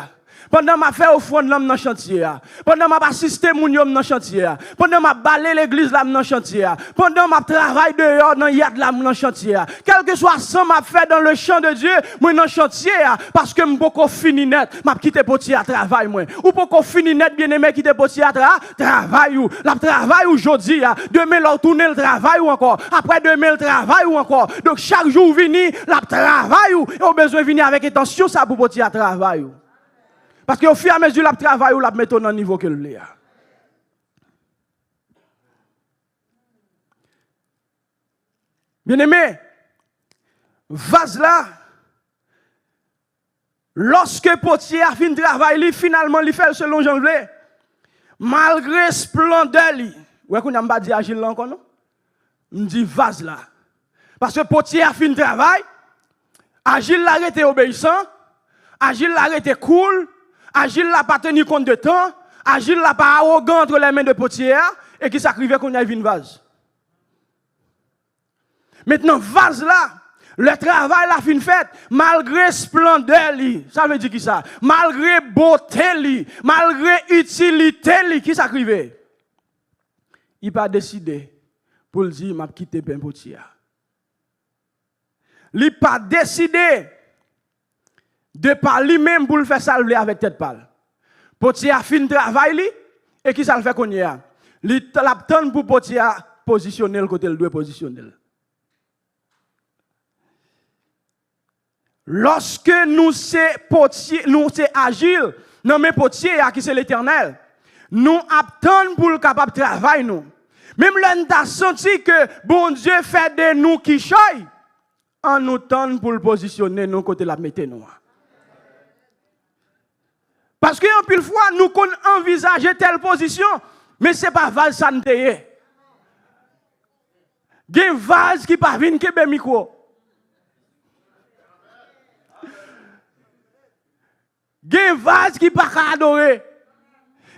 Pendant ma faire offrande dans le chantier. Pendant ma assister mon dans le chantier. Pendant ma balayer l'église là dans le chantier. Pendant ma travail dehors dans yad là dans le chantier. Quel que soit ça m'a fait dans le champ de Dieu, moi dans le chantier parce que m'po ko fini net, m'a quitté potier à travail moi. Ou pour ko fini net bien-aimé quitter potier à travail ou la travail aujourd'hui, demain la tourner le travail ou encore, après demain le travail ou encore. Donc chaque jour vini la travail ou on besoin venir avec attention ça pour potier à travail ou. Parce qu'au fur et à mesure, la travail ou la mettre au niveau que le Bien-aimé, vase là, lorsque potier a fini travail, finalement, il fait selon Jean Blé, malgré splendeur, ouais, qu'on n'a pas dit agile là encore, non? On dit vase là. Parce que potier a fini travail, agile là était obéissant, agile là était cool, agile là pas tenu compte de temps, agile là pas arrogant entre les mains de potier, et qui s'acrivait qu'on a vu une vase. Maintenant, vase là, le travail la fin fait, malgré splendeur, ça veut dire qui ça? Malgré beauté, malgré utilité, qui s'acrivait? Il n'a pas décidé pour dire, m'a quitté ben potier. Il n'a pas décidé de par lui-même pour le faire salver avec tête pâle. Potier a fini travail, et qui ça le fait qu'on y a? Il l'attend pour potier positionner le côté, il doit positionner. Lorsque nous sommes agiles, non mais potier qui c'est l'Éternel, nous attendons pour le capable de travailler nous. Même là nous avons senti que bon Dieu fait de nous qui choy, en nous tend pour le positionner nous côté la mettre nous. Parce que en pile fois nous envisager telle position, mais c'est pas vase santé. Il y a un vase qui pas venir que micro. Il y a un vase qui pas adorer.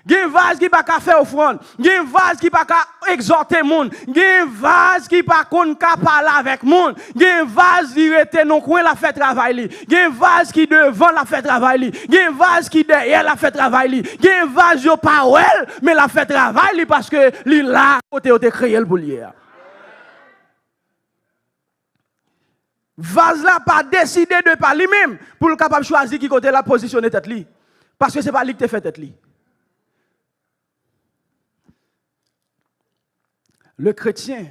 Il y a un vase qui pas faire offrande. Il y a un vase qui pas exhorter monde. Il y a un vase qui pas parler avec monde. Il y a un vase qui était non coin la fait travail. Il y a un vase qui devant la fait travail. Il y a un vase qui derrière la fait travail. Il y a un vase yo pas well mais la fait travail parce que li là côté o te créé le boulier. Vase là pas décidé de par lui-même pour le capable choisir qui côté la positionner tête li parce que c'est pas lui qui te fait tête li. Le chrétien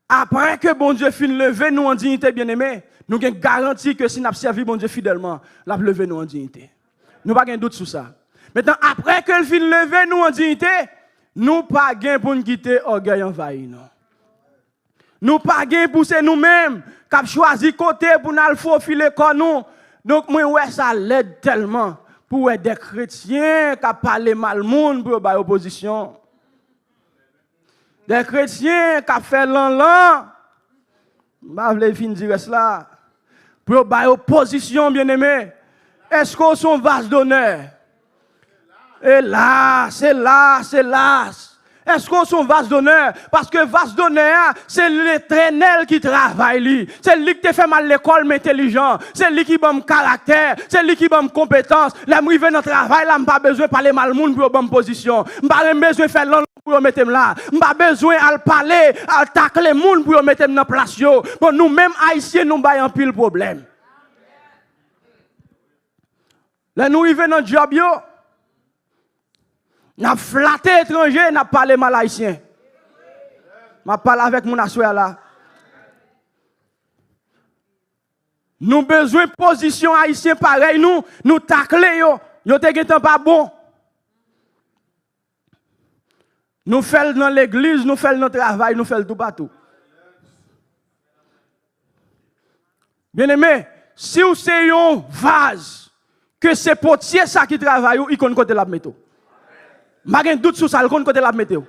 après que bon Dieu fin lever nous en dignité bien-aimé, nous avons garanti que si nous avons servi bon Dieu fidèlement, l'a lever nous en dignité. Nous pas de doute sur ça. Maintenant après que le fin lever nous en dignité, nous pas gain pour nous quitter orgueil envahi non. Nous pas gain pour c'est nous-mêmes qui choisi côté pour nous faufiler comme nous. Donc moi ouais ça l'aide tellement pour des chrétiens qui parlent mal monde pour ba opposition. Des chrétiens qui fait l'an bah vle fin dire cela pour ba opposition bien-aimé. Est-ce qu'on sont vase d'honneur? Et là, c'est là. Est-ce qu'on sont vase d'honneur? Parce que vase d'honneur, c'est l'Éternel qui travaille. C'est lui qui te fait mal l'école, mais intelligent. C'est lui qui donne caractère. C'est lui qui donne compétence. Là, moi, je vais dans le travail, là, je n'ai pas besoin de parler mal monde pour bonne position. Je n'ai pas besoin de faire l'an pour mettre là. Je n'ai pas besoin de parler, de tacler les gens pour mettre dans la place. Bon, nous-mêmes, Haïtiens, nous avons un pile problème. Là, nous arrivons dans le job, n'a flatté étranger, n'a parlé mal haïtien. M'a parlé avec mon assoya là. Nous besoin de position haïtien pareil nous tacler yo te pas bon. Nous faisons dans l'église, nous faisons dans le travail, nous faisons tout partout. Bien-aimé, si vous avez un vase que c'est potier ça qui travaille, il connaît côté la météo. Je n'ai pas de doute sur ça, le côté la météo.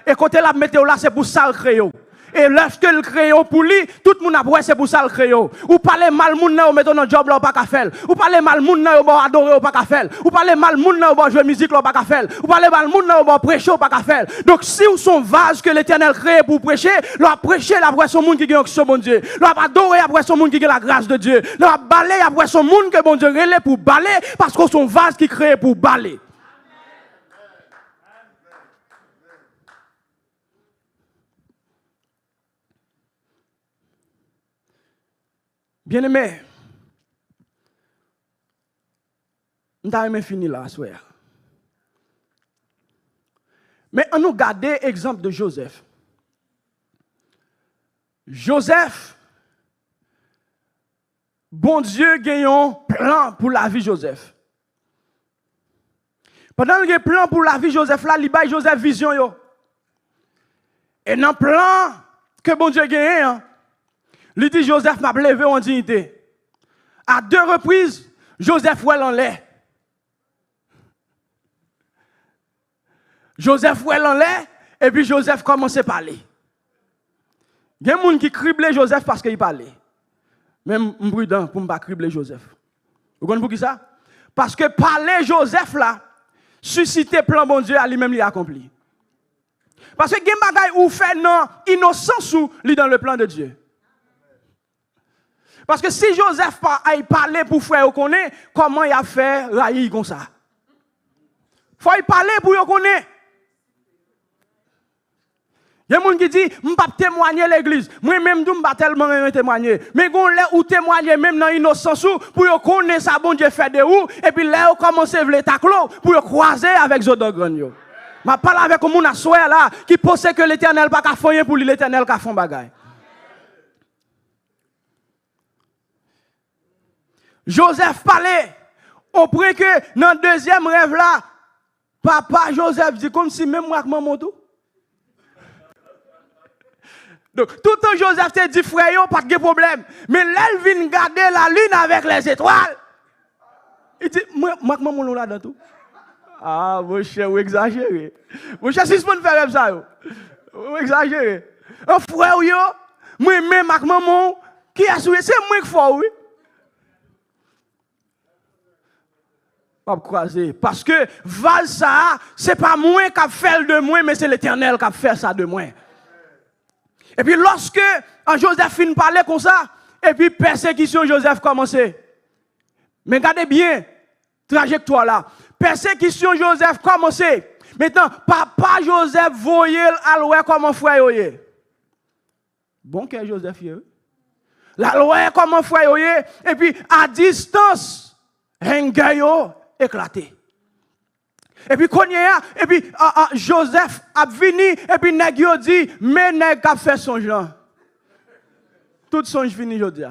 Et côté la météo là, c'est pour ça le crayon. Et lorsque le crayon pour lui, tout le monde a dit c'est pour ça le crayon. Ou parler mal moun nan ou mettons dans job là ou pas ka faire. Ou parler mal moun nan ou ba adorer ou pas ka faire. Ou parler mal moun nan ou ba jouer musique là ou pas ka faire. Ou parler mal moun nan ou ba prêcher ou pas ka faire. Donc si ou son vase que l'Éternel crée pour prêcher, l'on prêcher après son monde qui gagne son bon Dieu. L'on adorer après son monde qui gagne la grâce de Dieu. L'on balayer après son monde que bon Dieu relève pour balayer parce que son vase qui crée pour balayer. Bien-aimé, nous avons fini là, soir. Mais on nous garde l'exemple de Joseph. Joseph, bon Dieu gagne un plan pour la vie de Joseph. Pendant le plan pour la vie de Joseph, là, il y a Joseph vision. Et dans le plan, que bon Dieu gagne, hein? Il dit Joseph m'a levé en dignité. À 2 reprises, Joseph ouel en l'air. Joseph ouel en l'air, et puis Joseph commence à parler. Il y a des gens qui criblent Joseph parce qu'il parlait. Même prudent pour ne pas cribler Joseph. Vous comprenez pour qui ça? Parce que parler Joseph là, susciter plan bon Dieu à lui-même l'a accompli. Parce que il y a des bagages ou fait non innocence ou li dans le plan de Dieu. Parce que si Joseph a parlé pour frère connaît comment il a fait raïr comme ça. Faut y parler pour y connaître. Il y a des gens qui disent, je ne peux pas témoigner l'église. Moi-même, je ne peux pas tellement témoigner. Mais quand on témoigner même dans l'innocence, pour connaître ça, bon Dieu fait de où, et puis là, on commence à vouloir taclo, pour croiser avec Zodan Granyo. Je parle avec un monde à soi là, qui pense que l'éternel n'a pas fait pour lui, l'éternel qui a fait bagaille. Joseph parlait, au point que dans le deuxième rêve là, papa Joseph dit comme si même moi avec maman tout. Donc, tout le temps, Joseph te dit, frère, pas de problème. Mais là, il vient garder la lune avec les étoiles. Il dit, moi, maman, là dans tout. Ah, mon cher, vous exagérez. Mon cher, si je peux faire ça, vous exagérez. Un frère, moi-même, maman, qui a souhaité, c'est moi qui fais, oui. Pas croiser. Parce que, val ça, c'est pas moi qui a fait de moi, mais c'est l'éternel qui a fait ça de moi. Et puis lorsque Joseph finit parler comme ça, et puis persécution Joseph commençait. Mais regardez bien, trajectoire là. Persécution Joseph commençait. Maintenant, papa Joseph voyait à l'ouest comment frère yoye. Bon que Joseph yoye. La loi comment frère yoye. Et puis à distance, un gars éclaté. Et puis, Joseph a venu, et puis, nèg yo dit, mais nèg a fait son genre. Tout son fini, je dis.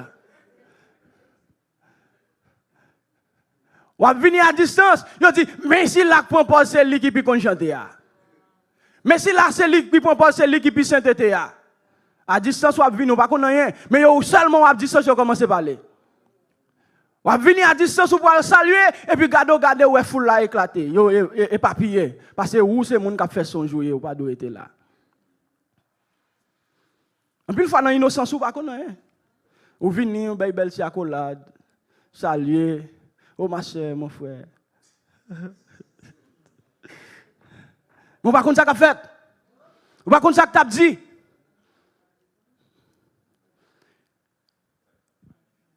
Ou a venu à distance, yo dit, mais si la prend pas, c'est lui qui peut chanter. Mais si là, c'est lui qui prend pas, c'est lui qui peut sainteté. À distance, ou a venu, ou pas qu'on rien. Mais yo seulement à distance, yo commence à parler. On va venir à distance pour saluer et puis garder où est foule là éclaté, yo éparpillé parce que où c'est monde qui a fait son jour ou pas doit être là. En plus fois dans innocence ou pas connaît. Ou venir belle accolade, saluer, oh ma chère, mon frère. Mon pas comme ça qu'a fait. Ou pas comme ça que t'a dit.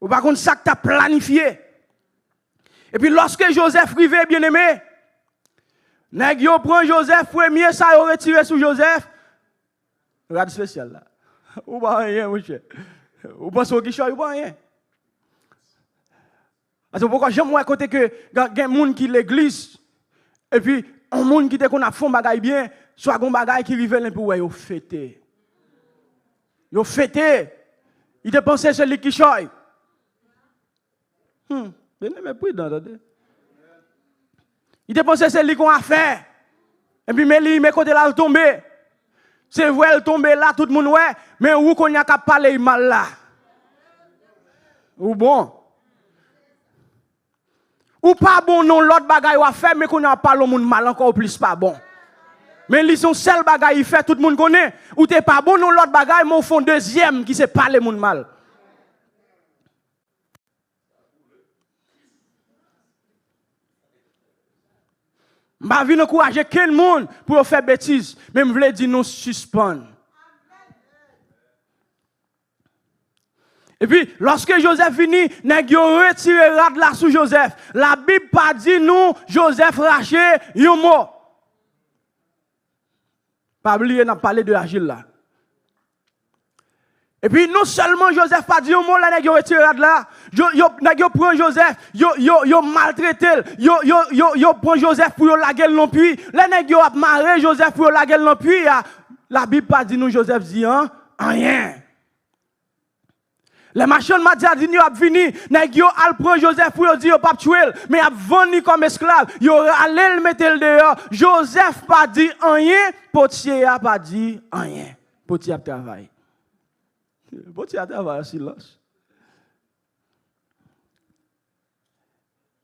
Ou par contre, ça que tu as planifié. Et puis, lorsque Joseph arrivait, bien aimé, nèg yo prend Joseph premier, ça yo retiré sous Joseph. Regarde spécial là. Ou pas rien, mon cher. Ou pense au guichet, ou pas rien. Parce que pourquoi j'aime moi côté que il y a des gens qui l'église, et puis, un monde qui te qu'on a fait bagaille bien, soit un bagaille qui rive pour yo fêter. Yo fêter. Il te pensé celui qui choy. Mais prudent, attendez. Il te pensé c'est lui qu'on a fait. Et puis, mais côté là, il tombe. C'est vrai, il tombe là, tout le monde, ouais. Mais où qu'on y a qu'à parler mal là? Ou bon? Ou pas bon, non, l'autre bagaille a fait, mais qu'on y a parlé au monde mal encore plus pas bon. Mais ils sont seul bagaille, il fait, tout le monde connaît. Ou t'es pas bon, non, l'autre bagaille, mais au fond, deuxième qui se parle au monde mal. Je ne vais pas encourager quel monde pour faire bêtises, mais je veux dire nous suspendre. Et puis, lorsque Joseph finit, nèg yo retiré rad là sous Joseph. La Bible pas dit nous, Joseph raché yon mot. Pas oublier n'a parlé de l'agile là. Et puis, non seulement Joseph pas dit un mot, là, nèg yo retiré là, nèg yo prend Joseph, yo maltraité, yo prend Joseph pour yo laguer non puits. Là, nèg yo a marré Joseph pour yo laguer non puits. La Bible pas dit nous, Joseph dit rien. Les machins m'a dit yo a fini, nèg yo al prend Joseph pour yo dire yo pas tuer, mais a vendu comme esclave. Yo allé le mettre le dehors. Joseph pas dit rien, Potier a pas dit rien. Potier a travaillé. Potier a travaillé en silence.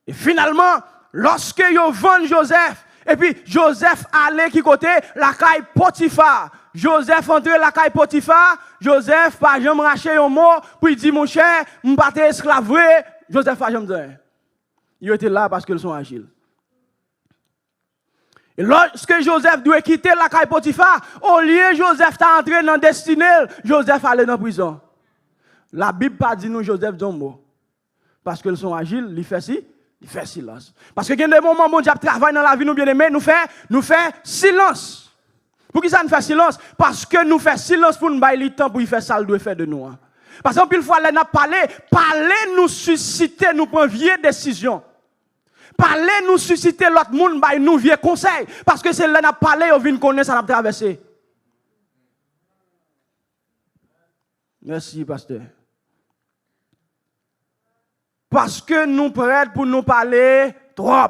Et finalement, lorsque ils vendent Joseph, et puis Joseph allait qui côté la caille Potiphar. Joseph entre la caille Potiphar, Joseph pas jamais racheter un mot pour il dit mon cher, m'pas esclave. Joseph pas jamais dire. Ils étaient là parce qu'ils sont agiles. Et lorsque Joseph doit quitter la caille Potiphar, au lieu Joseph t'a entré dans destinée, Joseph allait dans la prison. La Bible pas dit nous Joseph d'un mot. Parce qu'ils sont agiles, il fait si, il fait silence. Parce que il y a des moments où mon Dieu travaille dans la vie, nous bien aimés, nous fait silence. Pour qui ça nous fait silence? Parce que nous fait silence pour nous bailler le temps pour y faire ça, le doit faire de nous. Parce que pile fois, là, nous parler nous susciter, nous prendre vieille décision. Parler nous susciter l'autre monde, bailler nous vieux conseil. Parce que c'est là nous parler, on vient connaître ça, nous traverser. Merci, pasteur. Parce que nous prêts pour nous parler trop.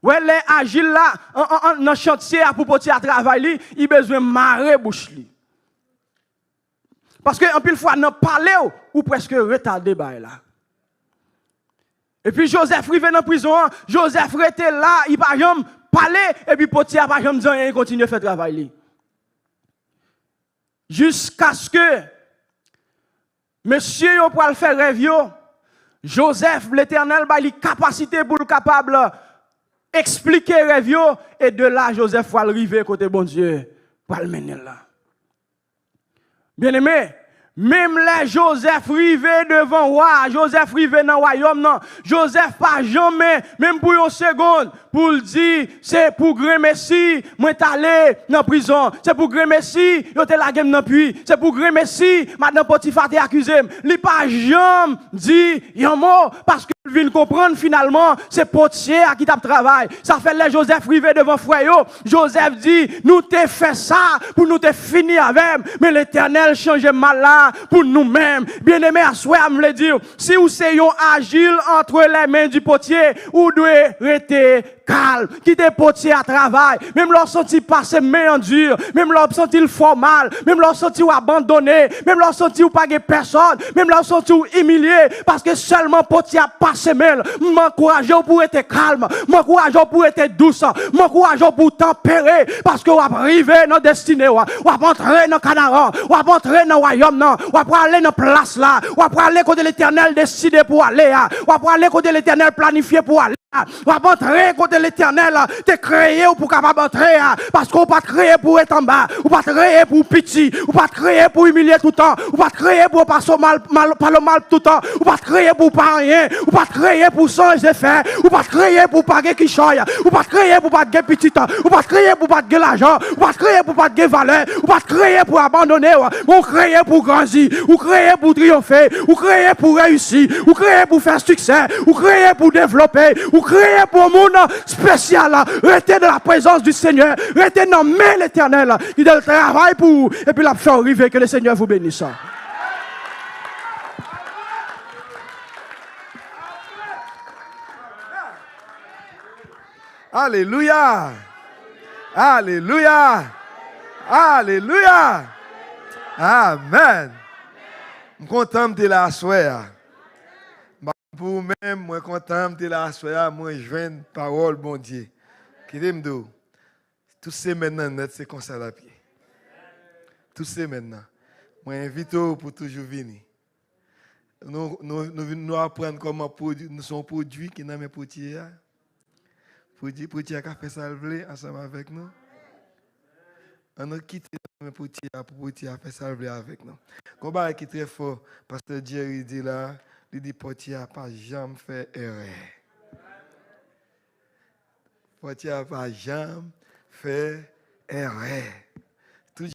Ouais, les agiles là, dans le chantier pour Potier à travailler, il a besoin de marrer bouche li. Parce que en pile fois, nous parlons ou presque retardé là. Et puis Joseph arrive dans la prison, Joseph était là, il n'a pas jamais parlé, et puis Potier n'a pas jamais dit rien, il continue à faire travail. Jusqu'à ce que monsieur yo pour le faire rêve, Joseph, l'Éternel, a la capacité pour le capable expliquer rêve et de là Joseph va arriver côté bon Dieu pour le mener là. Bien aimé, même là Joseph rivé devant roi, Joseph rivé dans le royaume non, Joseph pas jamais même pour une seconde pour le dire c'est pour grand Messie moi t'allé dans prison, c'est pour grand Messie yo te la game dans puits, c'est pour grand Messie maintenant Potiphar t'est accusé, il pas jamais dit un mot parce que il vient comprendre finalement c'est Potier à qui t'a travail. Ça fait les Joseph rivé devant frère. Joseph dit nous t'ai fait ça pour nous te finir avec mais l'Éternel change mal là pour nous-mêmes. Bien-aimé à soi me le dire si vous êtes agile entre les mains du Potier ou devez rester calme, quitter Potier à travail, même leur senti passer main en dur, même leur senti le formal, même leur senti ou abandonné, même leur senti ou pas personne, même leur senti ou humilié parce que seulement Potier a passé main. M'encourage pour être calme, m'encourage pour être douce, m'encourage pour tempérer parce que vous arriver dans destinée, vous entrer dans Canaan, vous entrer dans le royaume, vous aller dans place là, vous aller côté l'Éternel décidé pour aller, vous aller côté l'Éternel planifié pour aller. Vous entrer côté l'Éternel, t'es créé pour capable entrer, parce qu'on pas créé pour être en bas, ou pas créé pour petit, ou pas créé pour humilier tout le temps, ou pas créé pour passer mal tout le temps, ou pas créé pour pas rien, ou pas créé pour changer faire, ou pas créé pour pas qui choye, ou pas créé pour pas de petit, ou pas créé pour pas de l'argent, ou pas créé pour pas de valeur, ou pas créé pour abandonner, ou créé pour grandir, ou créé pour triompher, ou créé pour réussir, ou créé pour faire succès, ou créé pour développer, ou créé pour un monde spécial, restez dans la présence du Seigneur, restez dans main l'Éternel, qui donne le travail pour vous, et puis la faire arriver, que le Seigneur vous bénisse. Alléluia! Alléluia! Alléluia! Amen! Je suis content de la soirée. Pour vous-même, moi content de la soirée, moi je viens de parole, bon Dieu. Qui me dit, tout c'est maintenant, c'est comme ça la pied. Tout c'est maintenant. Moi invite pour toujours venir. Nous apprendre comment produire, nous sommes produits qui n'ont pas produit. Produit a fait ça ensemble avec nous. On a quitté le produit a fait ça avec nous. Combat qui est très fort, parce que Dieu dit là, il dit Potier n'a pas jamais fait erreur. Potier n'a pas jamais fait erreur.